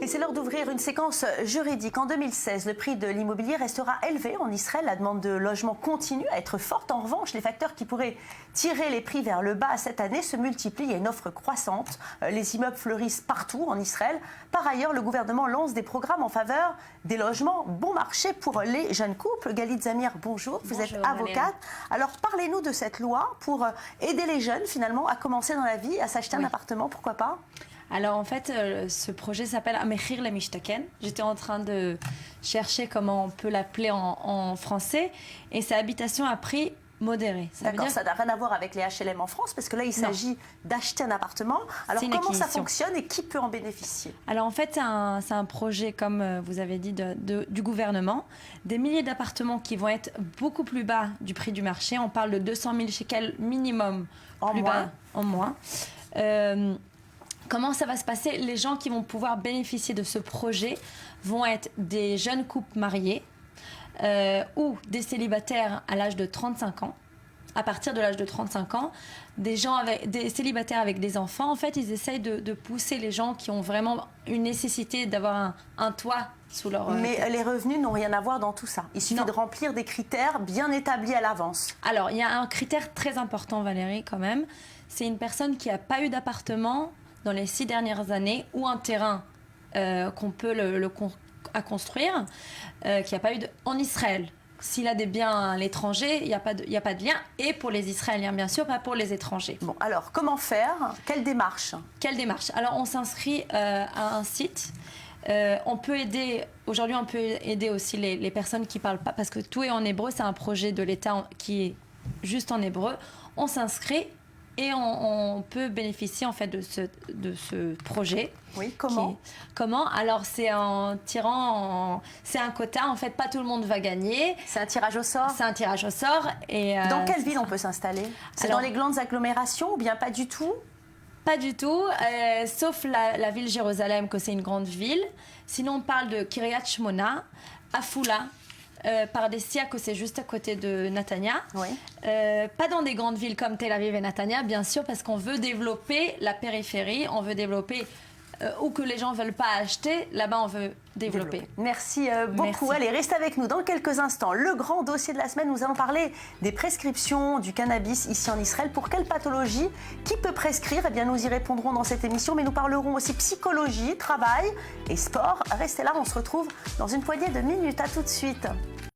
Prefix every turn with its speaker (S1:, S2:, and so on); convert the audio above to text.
S1: Et c'est l'heure d'ouvrir une séquence juridique. En 2016, le prix de l'immobilier restera élevé en Israël. La demande de logement continue à être forte. En revanche, les facteurs qui pourraient tirer les prix vers le bas cette année se multiplient. Il y a une offre croissante. Les immeubles fleurissent partout en Israël. Par ailleurs, le gouvernement lance des programmes en faveur des logements bon marché pour les jeunes couples. Galit Zamir, bonjour. Vous êtes avocate. Alors, parlez-nous de cette loi pour aider les jeunes, finalement, à commencer dans la vie, à s'acheter un appartement, pourquoi pas?
S2: Alors en fait, ce projet s'appelle Mechir Lemishtaken. J'étais en train de chercher comment on peut l'appeler en français. Et c'est habitation à prix modéré.
S1: D'accord, ça n'a rien à voir avec les HLM en France, parce que là, il s'agit d'acheter un appartement. Alors comment ça fonctionne et qui peut en bénéficier?
S2: Alors en fait, c'est un projet, comme vous avez dit, du gouvernement. Des milliers d'appartements qui vont être beaucoup plus bas du prix du marché. On parle de 200 000 shekels minimum en moins. Comment ça va se passer? Les gens qui vont pouvoir bénéficier de ce projet vont être des jeunes couples mariés ou des célibataires à l'âge de 35 ans. À partir de l'âge de 35 ans, des célibataires avec des enfants, en fait, ils essayent de pousser les gens qui ont vraiment une nécessité d'avoir un toit sous leur
S1: Mais
S2: tête.
S1: Les revenus n'ont rien à voir dans tout ça. Il suffit de remplir des critères bien établis à l'avance.
S2: Alors, il y a un critère très important, Valérie, quand même. C'est une personne qui n'a pas eu d'appartement dans les 6 dernières années, ou un terrain qu'on peut à construire, qui n'a pas eu en Israël. S'il a des biens à l'étranger, il n'y a pas de lien. Et pour les Israéliens, bien sûr, pas pour les étrangers.
S1: Bon, alors, comment faire? Quelle démarche?
S2: Alors, on s'inscrit à un site. On peut aider, aujourd'hui, on peut aider aussi les personnes qui ne parlent pas, parce que tout est en hébreu. C'est un projet de l'État qui est juste en hébreu. On s'inscrit. Et on peut bénéficier en fait de ce projet.
S1: Oui, comment?
S2: Comment? Alors c'est en tirant, c'est un quota. En fait, pas tout le monde va gagner.
S1: C'est un tirage au sort?
S2: C'est un tirage au sort. Et
S1: dans quelle ville on peut s'installer? C'est dans les grandes agglomérations ou bien pas du tout?
S2: Pas du tout, sauf la ville Jérusalem, que c'est une grande ville. Sinon, on parle de Kiryat Shmona, Afula. Pardesia, que c'est juste à côté de Netanya.
S1: Oui.
S2: Pas dans des grandes villes comme Tel Aviv et Netanya, bien sûr, parce qu'on veut développer la périphérie, on veut développer où que les gens ne veulent pas acheter, là-bas on veut développer.
S1: Merci beaucoup. Allez, restez avec nous dans quelques instants. Le grand dossier de la semaine, nous allons parler des prescriptions du cannabis ici en Israël. Pour quelle pathologie? Qui peut prescrire? Eh bien, nous y répondrons dans cette émission, mais nous parlerons aussi psychologie, travail et sport. Restez là, on se retrouve dans une poignée de minutes. À tout de suite.